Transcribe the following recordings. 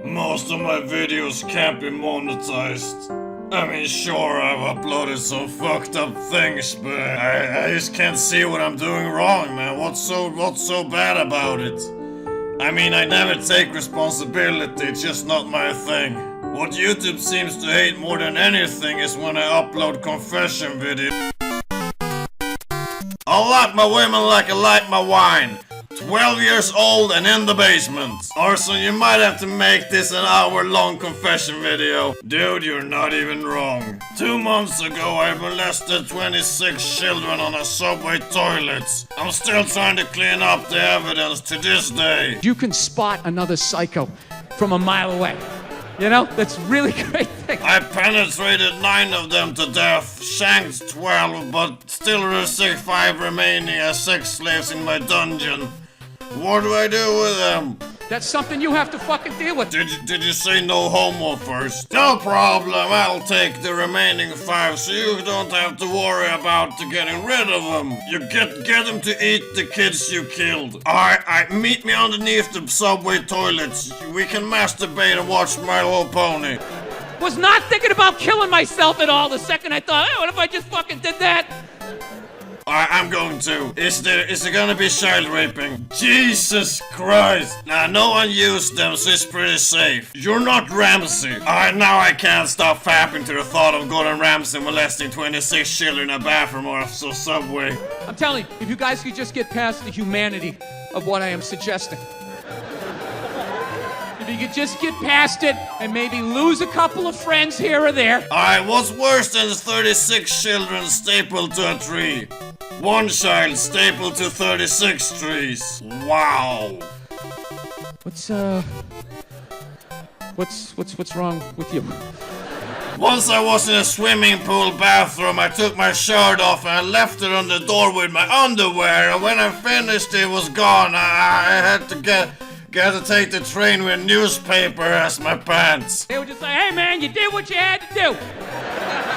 Most of my videos can't be monetized. I mean, sure, I've uploaded some fucked up things, but I just can't see what I'm doing wrong, man. What's so bad about it? I mean, I never take responsibility, it's just not my thing. What YouTube seems to hate more than anything is when I upload confession videos. I like my women like I like my wine. 12 years old and in the basement. Arson, you might have to make this an hour-long confession video. Dude, you're not even wrong. 2 months ago, I molested 26 children on a subway toilet. I'm still trying to clean up the evidence to this day. You can spot another psycho from a mile away. You know, that's really great thing. I penetrated 9 of them to death, shanked 12, but still received 5 remaining as sex slaves in my dungeon. What do I do with them? That's something you have to fucking deal with. Did you say no homo first? No problem, I'll take the remaining 5 so you don't have to worry about getting rid of them. You get them to eat the kids you killed. Alright, meet me underneath the subway toilets. We can masturbate and watch My Little Pony. Was not thinking about killing myself at all the second I thought, hey, what if I just fucking did that? I'm going to. Is there gonna be child raping? Jesus Christ. Nah, no one used them, so it's pretty safe. You're not Ramsey. Alright, now I can't stop fapping to the thought of Gordon Ramsay molesting 26 children in a bathroom or a subway. I'm telling you, if you guys could just get past the humanity of what I am suggesting. If you could just get past it and maybe lose a couple of friends here or there. Alright, what's worse than 36 children stapled to a tree? 1 child stapled to 36 trees. Wow. What's wrong with you? Once I was in a swimming pool bathroom, I took my shirt off and I left it on the door with my underwear, and when I finished it was gone. I had to get to take the train with newspaper as my pants. They were just like, hey man, you did what you had to do.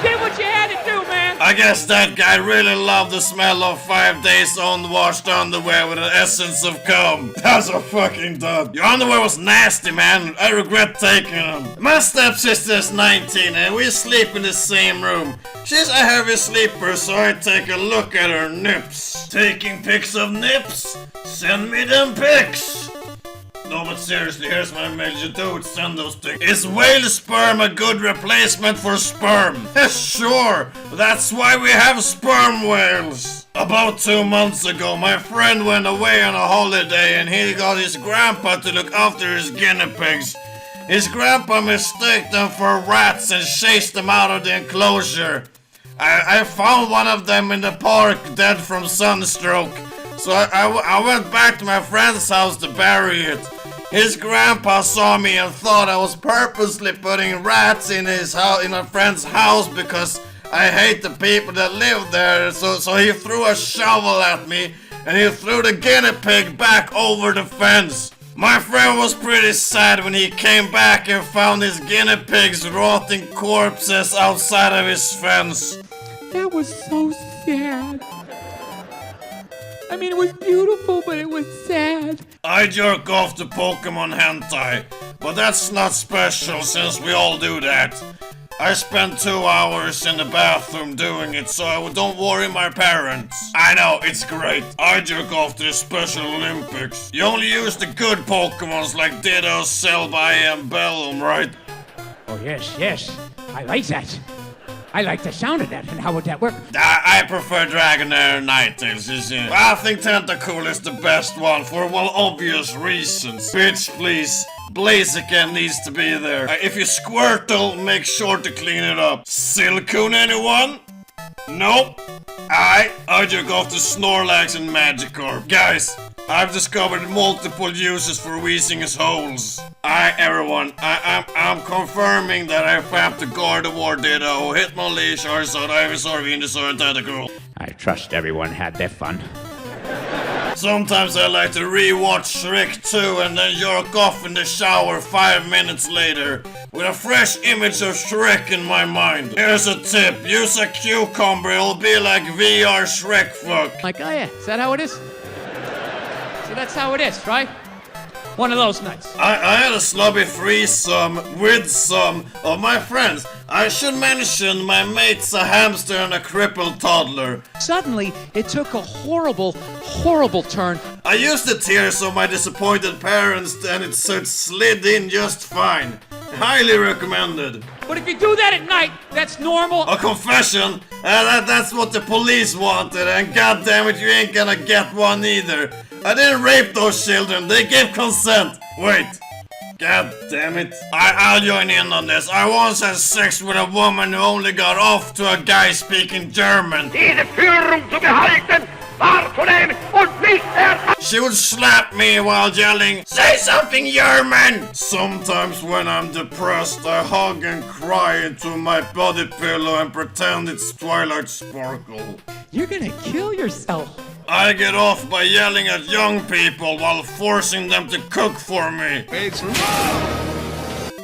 Did what you had to do, man. I guess that guy really loved the smell of 5 days unwashed underwear with an essence of cum. That's a fucking dud. Your underwear was nasty, man. I regret taking them. My stepsister's 19 and we sleep in the same room. She's a heavy sleeper, so I take a look at her nips. Taking pics of nips? Send me them pics. No, but seriously, here's my major dude, send those things. Is whale sperm a good replacement for sperm? Sure, that's why we have sperm whales. About 2 months ago, my friend went away on a holiday and he got his grandpa to look after his guinea pigs. His grandpa mistaked them for rats and chased them out of the enclosure. I found one of them in the park dead from sunstroke. So I went back to my friend's house to bury it. His grandpa saw me and thought I was purposely putting rats in my friend's house because I hate the people that live there. So he threw a shovel at me and he threw the guinea pig back over the fence. My friend was pretty sad when he came back and found his guinea pig's rotting corpses outside of his fence. That was so sad. I mean, it was beautiful, but it was sad. I jerk off to Pokemon hentai, but that's not special since we all do that. I spent 2 hours in the bathroom doing it, so I don't worry my parents. I know, it's great. I jerk off to the Special Olympics. You only use the good Pokemons like Ditto, Celebi, and Bellum, right? Oh, yes. I like that. I like the sound of that, and how would that work? I prefer Dragonair and Ninetales, I think Tentacool is the best one for, well, obvious reasons. Bitch, please. Blaziken needs to be there. If you Squirtle, make sure to clean it up. Silcoon, anyone? Nope. I jerk off to Snorlax and Magikarp. Guys, I've discovered multiple uses for Weezing's holes. Everyone, I'm confirming that I fapped the Gardevoir, Ditto, Hitmonlee, Charizard, Ivysaur, Venusaur, and Tentacruel. I trust everyone had their fun. Sometimes I like to rewatch Shrek 2 and then jerk off in the shower 5 minutes later with a fresh image of Shrek in my mind. Here's a tip, use a cucumber, it'll be like VR Shrek fuck. Like, oh yeah, is that how it is? So that's how it is, right? One of those nights. I had a slobby threesome with some of my friends. I should mention my mate's a hamster and a crippled toddler. Suddenly, it took a horrible, horrible turn. I used the tears of my disappointed parents and it slid in just fine. Highly recommended. But if you do that at night, that's normal. A confession? That's what the police wanted, and goddammit, you ain't gonna get one either. I didn't rape those children, they gave consent. Wait. God damn it. I'll join in on this. I once had sex with a woman who only got off to a guy speaking German. Diese Führung zu behalten, wahrzunehmen und nicht She would slap me while yelling, "Say something, German!" Sometimes when I'm depressed, I hug and cry into my body pillow and pretend it's Twilight Sparkle. You're gonna kill yourself. I get off by yelling at young people while forcing them to cook for me.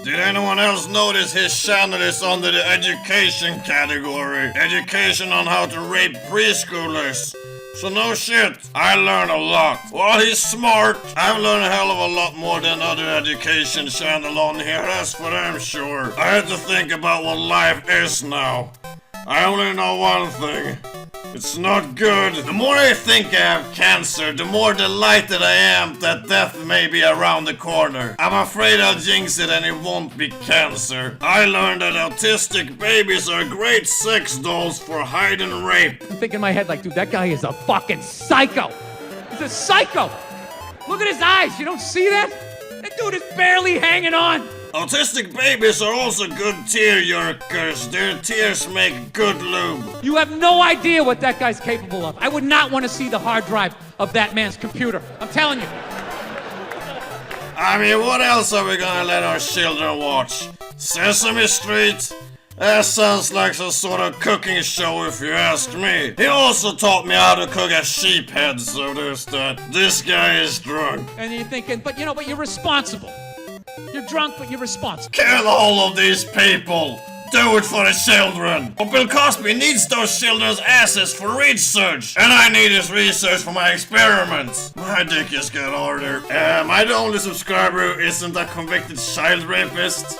Did anyone else notice his channel is under the education category? Education on how to rape preschoolers. So no shit, I learn a lot. Well, he's smart. I've learned a hell of a lot more than other education channel on here, that's for damn sure. I had to think about what life is now. I only know one thing. It's not good. The more I think I have cancer, the more delighted I am that death may be around the corner. I'm afraid I'll jinx it and it won't be cancer. I learned that autistic babies are great sex dolls for hide and rape. I'm thinking in my head like, dude, that guy is a fucking psycho. He's a psycho. Look at his eyes. You don't see that? That dude is barely hanging on. Autistic babies are also good tear jerkers. Their tears make good lube. You have no idea what that guy's capable of. I would not want to see the hard drive of that man's computer. I'm telling you. I mean, what else are we gonna let our children watch? Sesame Street? That sounds like some sort of cooking show if you ask me. He also taught me how to cook a sheep head, so there's that. This guy is drunk. And you're thinking, but you're responsible. You're drunk, but you're responsible. Kill all of these people! Do it for the children! But Bill Cosby needs those children's asses for research! And I need his research for my experiments! My dick just got harder. Am I the only subscriber who isn't a convicted child rapist?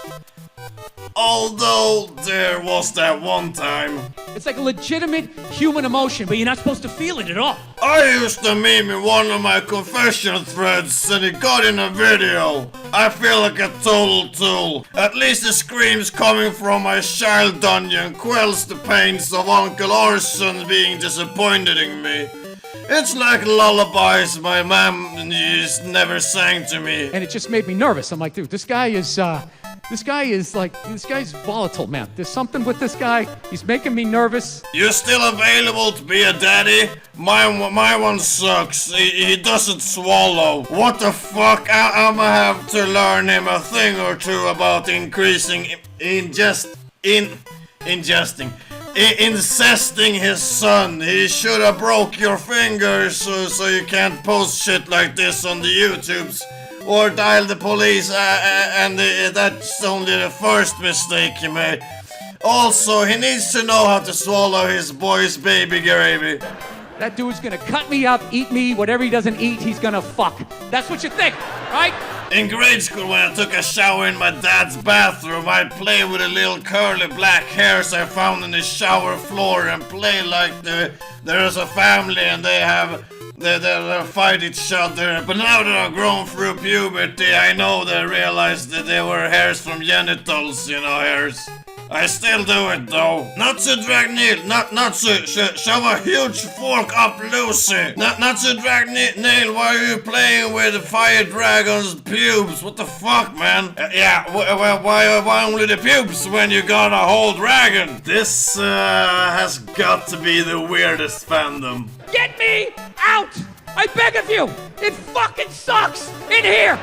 Although, there was that one time. It's like a legitimate human emotion, but you're not supposed to feel it at all. I used to meme in one of my confession threads and it got in a video. I feel like a total tool. At least the screams coming from my child dungeon quells the pains of Uncle Arson being disappointed in me. It's like lullabies my mom never sang to me. And it just made me nervous. I'm like, dude, this guy's volatile, man. There's something with this guy. He's making me nervous. You still available to be a daddy? My one sucks. He doesn't swallow. What the fuck? I'ma have to learn him a thing or two about incesting his son. He should have broke your fingers so you can't post shit like this on the YouTubes. Or dial the police, and that's only the first mistake he made. Also, he needs to know how to swallow his boy's baby gravy. That dude's gonna cut me up, eat me, whatever he doesn't eat, he's gonna fuck. That's what you think, right? In grade school, when I took a shower in my dad's bathroom, I'd play with the little curly black hairs I found in the shower floor and play like there's a family and they fight each other. But now that I've grown through puberty, I know they realized that they were hairs from genitals, hairs. I still do it though. Not to drag Neil, not to shove a huge fork up Lucy. Not to drag Neil, why are you playing with the fire dragon's pubes? What the fuck, man? Why only the pubes when you got a whole dragon? This has got to be the weirdest fandom. Get me out! I beg of you! It fucking sucks in here!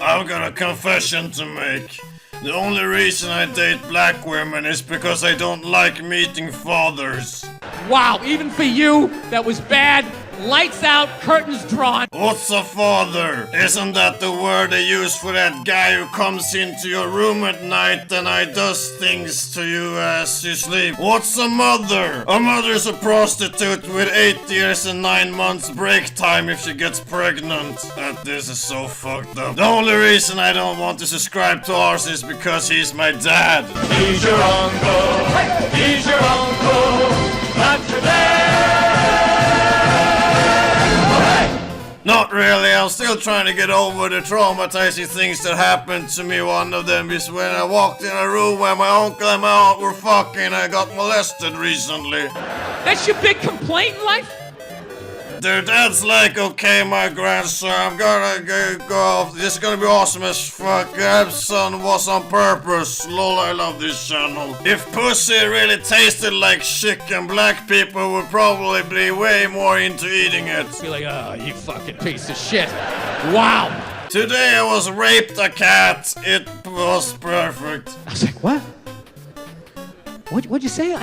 I've got a confession to make. The only reason I date black women is because I don't like meeting fathers. Wow, even for you, that was bad Lights out, curtains drawn. What's a father? Isn't that the word they use for that guy who comes into your room at night and I does things to you as you sleep? What's a mother? A mother's a prostitute with 8 years and 9 months break time if she gets pregnant. This is so fucked up. The only reason I don't want to subscribe to Arson is because he's my dad. He's your uncle. He's your uncle. Not your dad. Not really, I'm still trying to get over the traumatizing things that happened to me. One of them is when I walked in a room where my uncle and my aunt were fucking. I got molested recently. That's your big complaint in life? Their dad's like, okay, my grandson, I'm gonna go off. This is gonna be awesome as fuck. Arson was on purpose. Lol, I love this channel. If pussy really tasted like chicken, black people would probably be way more into eating it. Be like, oh, you fucking piece of shit. Wow. Today I was raped a cat. It was perfect. I was like, what? What'd you say?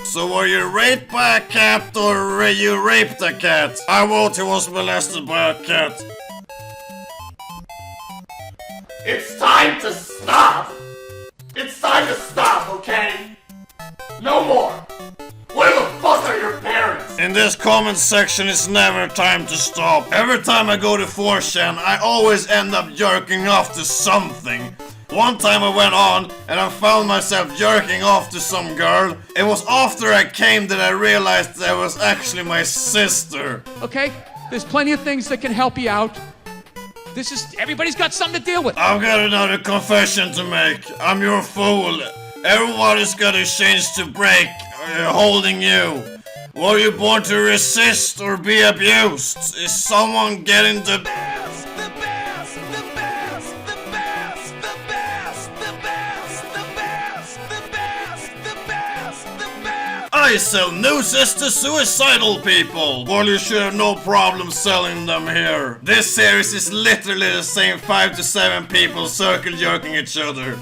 So were you raped by a cat or you raped a cat? I vote he was molested by a cat. It's time to stop. It's time to stop, okay? No more. Where the fuck are your parents? In this comment section, it's never time to stop. Every time I go to 4chan, I always end up jerking off to something. One time I went on and I found myself jerking off to some girl. It was after I came that I realized that was actually my sister. Okay, there's plenty of things that can help you out. Everybody's got something to deal with. I've got another confession to make. I'm your fool. Everybody's got a chance to break, holding you. Were you born to resist or be abused? Is someone getting the best, the best, the best, the best, the best, the best, the best, the best, the best, the best? I sell nooses to suicidal people. Well, you should have no problem selling them here. This series is literally the same 5 to 7 people circle jerking each other.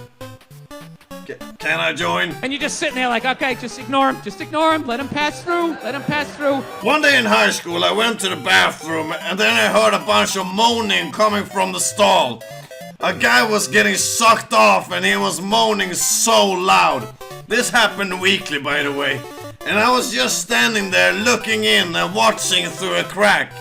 Can I join? And you're just sitting there like, okay, just ignore him, let him pass through. One day in high school, I went to the bathroom and then I heard a bunch of moaning coming from the stall. A guy was getting sucked off and he was moaning so loud. This happened weekly, by the way. And I was just standing there looking in and watching through a crack.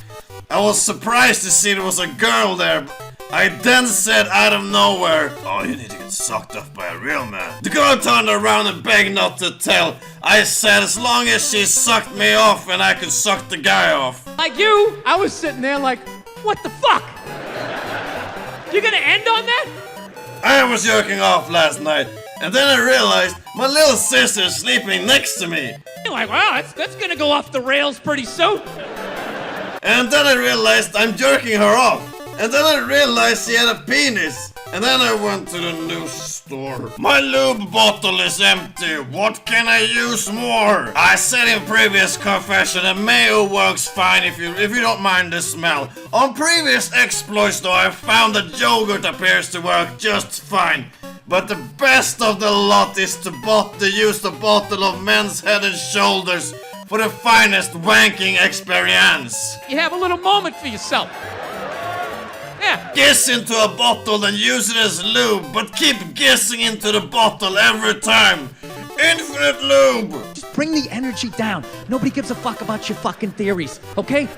I was surprised to see there was a girl there. I then said out of nowhere, oh, you need to get sucked off by a real man. The girl turned around and begged not to tell. I said as long as she sucked me off and I could suck the guy off. Like you, I was sitting there like, what the fuck? You gonna end on that? I was jerking off last night, and then I realized my little sister's sleeping next to me. You're like, wow, that's gonna go off the rails pretty soon. And then I realized I'm jerking her off. And then I realized she had a penis. And then I went to the news store. My lube bottle is empty. What can I use more? I said in previous confession that mayo works fine if you don't mind the smell. On previous exploits though, I found that yogurt appears to work just fine. But the best of the lot is to use the bottle of Men's Head and Shoulders for the finest wanking experience. You have a little moment for yourself. Yeah. Giss into a bottle and use it as lube, but keep guessing into the bottle every time. Infinite lube! Just bring the energy down. Nobody gives a fuck about your fucking theories, okay?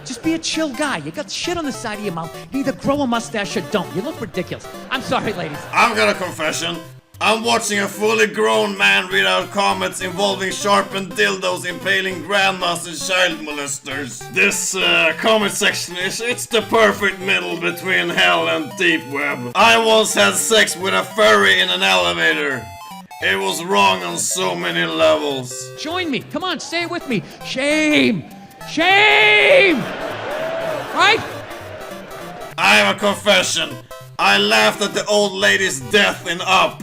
Just be a chill guy. You got shit on the side of your mouth. You either grow a mustache or don't. You look ridiculous. I'm sorry, ladies. I've got a confession. I'm watching a fully grown man read out comments involving sharpened dildos impaling grandmas and child molesters. This comment section it's the perfect middle between hell and deep web. I once had sex with a furry in an elevator. It was wrong on so many levels. Join me. Come on, say it with me. Shame. Shame! Right? I have a confession. I laughed at the old lady's death in Up.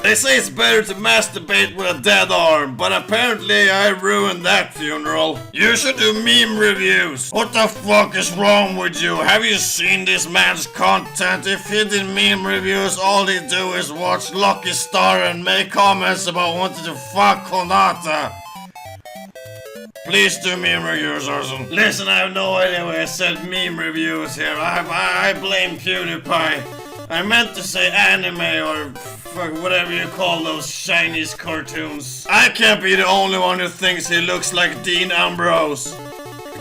They say it's better to masturbate with a dead arm, but apparently I ruined that funeral. You should do meme reviews. What the fuck is wrong with you? Have you seen this man's content? If he did meme reviews, all he do is watch Lucky Star and make comments about wanting to fuck Konata. Please do meme reviews, Arson. Listen, I have no idea why I said meme reviews here. I blame PewDiePie. I meant to say anime or fuck whatever you call those Chinese cartoons. I can't be the only one who thinks he looks like Dean Ambrose.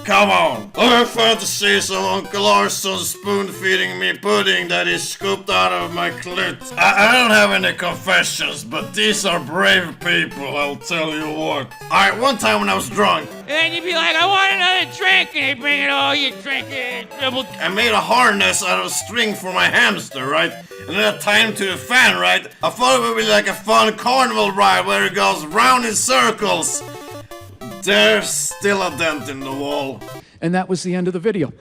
Come on. I fantasies of Uncle Arson spoon-feeding me pudding that he scooped out of my clit. I don't have any confessions, but these are brave people, I'll tell you what. Alright, one time when I was drunk, And you'd be like, I want another drink, and he'd bring it all, you drink it, double. I made a harness out of string for my hamster, right? And then I tied him to the fan, right? I thought it would be like a fun carnival ride where it goes round in circles. There's still a dent in the wall. And that was the end of the video.